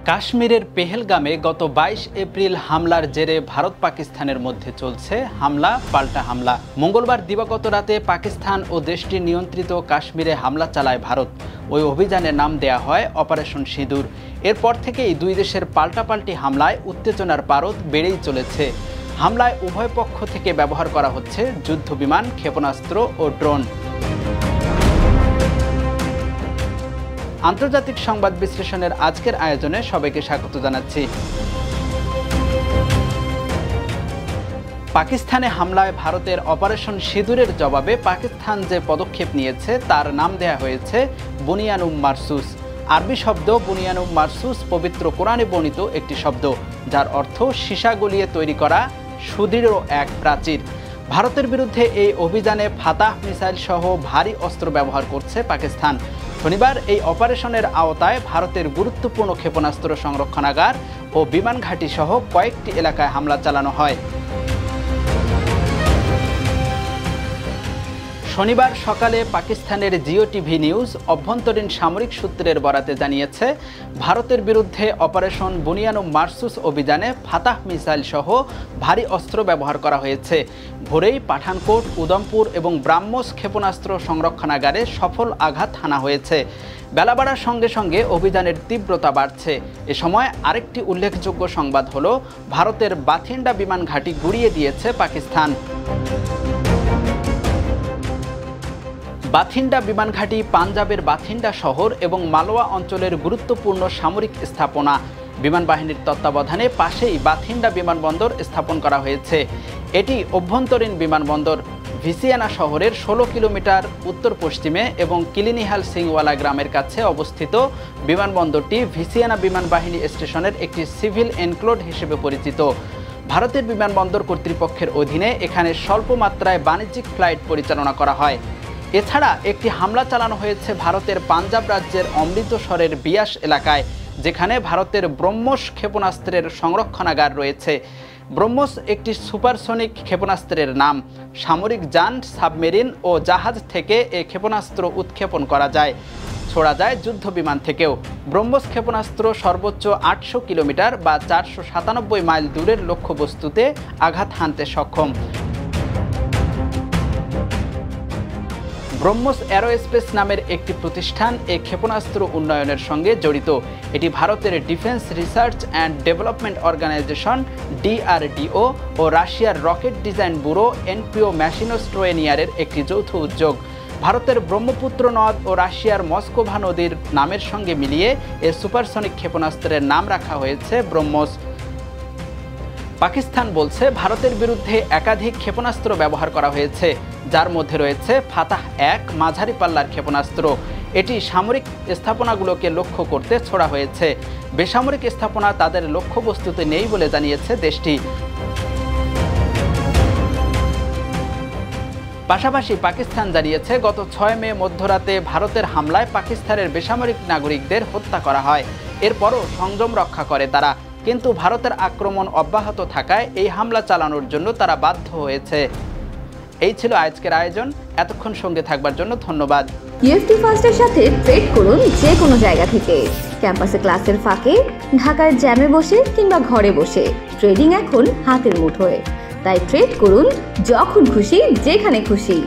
কাশ্মীরের পেহেলগামে গত 22 এপ্রিল হামলার জেরে ভারত পাকিস্তানের মধ্যে চলছে হামলা পাল্টা হামলা। মঙ্গলবার দিবাগত রাতে পাকিস্তান ও দেশটির নিয়ন্ত্রিত কাশ্মীরে হামলা চালায় ভারত। ওই অভিযানের নাম দেয়া হয় অপারেশন সিঁদুর। এরপর থেকেই দুই দেশের পাল্টাপাল্টি হামলায় উত্তেজনার পারদ বেড়েই চলেছে। হামলায় উভয় পক্ষ থেকে ব্যবহার করা হচ্ছে যুদ্ধবিমান, ক্ষেপণাস্ত্র ও ড্রোন। আন্তর্জাতিক সংবাদ বিশ্লেষণের আজকের আয়োজনে সবাইকে স্বাগত জানাচ্ছি। পাকিস্তানে হামলায় ভারতের অপারেশন সিঁদুরের জবাবে পাকিস্তান যে পদক্ষেপ নিয়েছে তার নাম দেয়া হয়েছে বুনিয়ানুম মারসুস। আরবি শব্দ বুনিয়ানুম মারসুস পবিত্র কোরআনে বর্ণিত একটি শব্দ, যার অর্থ সীসা গলিয়ে তৈরি করা সুদৃঢ় এক প্রাচীর। ভারতের বিরুদ্ধে এই অভিযানে ফাতাহ মিসাইল সহ ভারী অস্ত্র ব্যবহার করছে পাকিস্তান। শনিবার এই অপারেশনের আওতায় ভারতের গুরুত্বপূর্ণ ক্ষেপণাস্ত্র সংরক্ষণাগার ও বিমান ঘাঁটি সহ কয়েকটি এলাকায় হামলা চালানো হয়। শনিবার সকালে পাকিস্তানের জিও টিভি নিউজ অভ্যন্তরীণ সামরিক সূত্রের বরাতে জানিয়েছে, ভারতের বিরুদ্ধে অপারেশন বুনিয়ানুম মারসুস অভিযানে ফাতাহ মিসাইল সহ ভারী অস্ত্র ব্যবহার করা হয়েছে। ভোরেই পাঠানকোট, উদমপুর এবং ব্রাহ্মস ক্ষেপণাস্ত্র সংরক্ষণাগারে সফল আঘাত হানা হয়েছে। বেলা বাড়ার সঙ্গে সঙ্গে অভিযানের তীব্রতা বাড়ছে। এ সময় আরেকটি উল্লেখযোগ্য সংবাদ হলো, ভারতের বাথিন্ডা বিমান ঘাঁটি গুঁড়িয়ে দিয়েছে পাকিস্তান। বাথিন্ডা বিমান ঘাঁটি পাঞ্জাবের বাথিন্ডা শহর এবং মালওয়া অঞ্চলের গুরুত্বপূর্ণ সামরিক স্থাপনা। বিমান বাহিনীর তত্ত্বাবধানে পাশেই বাথিন্ডা বিমানবন্দর স্থাপন করা হয়েছে। এটি অভ্যন্তরীণ বিমানবন্দর। ভিসিয়ানা শহরের 16 কিলোমিটার উত্তর পশ্চিমে এবং কিলিনিহাল সিংওয়ালা গ্রামের কাছে অবস্থিত বিমানবন্দরটি ভিসিয়ানা বিমান বাহিনী স্টেশনের একটি সিভিল এনক্লোড হিসেবে পরিচিত। ভারতের বিমানবন্দর কর্তৃপক্ষের অধীনে এখানে স্বল্প মাত্রায় বাণিজ্যিক ফ্লাইট পরিচালনা করা হয়। এছাড়া একটি হামলা চালানো হয়েছে ভারতের পাঞ্জাব রাজ্যের অমৃতসরের বিয়াস এলাকায়, যেখানে ভারতের ব্রহ্মস ক্ষেপণাস্ত্রের সংরক্ষণাগার রয়েছে। ব্রহ্মস একটি সুপারসনিক ক্ষেপণাস্ত্রের নাম। সামরিক যান, সাবমেরিন ও জাহাজ থেকে এ ক্ষেপণাস্ত্র উৎক্ষেপণ করা যায়, ছোড়া যায় যুদ্ধ বিমান থেকেও। ব্রহ্মস ক্ষেপণাস্ত্র সর্বোচ্চ 800 কিলোমিটার বা 497 মাইল দূরের লক্ষ্যবস্তুতে আঘাত হানতে সক্ষম। ব্রহ্মস অ্যারোস্পেস নামের একটি প্রতিষ্ঠান এই ক্ষেপণাস্ত্র উন্নয়নের সঙ্গে জড়িত। এটি ভারতের defence research and development organisation DRDO ও রাশিয়ার রকেট ডিজাইন ব্যুরো NPO ম্যাশিনোস্ট্রোয়েনিয়ারের একটি যৌথ উদ্যোগ। ভারতের ব্রহ্মপুত্র নদ ও রাশিয়ার মস্কোভা নদীর নামের সঙ্গে মিলিয়ে এ সুপারসনিক ক্ষেপণাস্ত্রের নাম রাখা হয়েছে ব্রহ্মস। পাকিস্তান বলছে, ভারতের বিরুদ্ধে একাধিক ক্ষেপণাস্ত্র ব্যবহার করা হয়েছে, যার মধ্যে রয়েছে ফাতাহ 1 মাঝারি পাল্লার ক্ষেপণাস্ত্র। এটি সামরিক স্থাপনাগুলোকে লক্ষ্য করতে ছোড়া হয়েছে। বেসামরিক স্থাপনা তাদের লক্ষ্যবস্তুতে নেই বলে জানিয়েছে দেশটি। পাশাপাশি পাকিস্তান জানিয়েছে, গত 6 মে মধ্যরাতে ভারতের হামলায় পাকিস্তানের বেসামরিক নাগরিকদের হত্যা করা হয়। এরপরও সংযম রক্ষা করে তারা, কিন্তু ভারতের আক্রমণ অব্যাহত থাকায় এই হামলা চালানোর জন্য তারা বাধ্য হয়েছে। এই ছিল আজকের আয়োজন। এতক্ষণ সঙ্গে থাকবার জন্য ধন্যবাদ। ইউএফটি ফার্স্টের সাথে ট্রেড করুন যে কোনো জায়গা থেকে। ক্যাম্পাসে ক্লাসের ফাঁকে, ঢাকার জ্যামে বসে কিংবা ঘরে বসে। ট্রেডিং এখন হাতের মুঠোয়, তাই ট্রেড করুন যখন খুশি, যেখানে খুশি।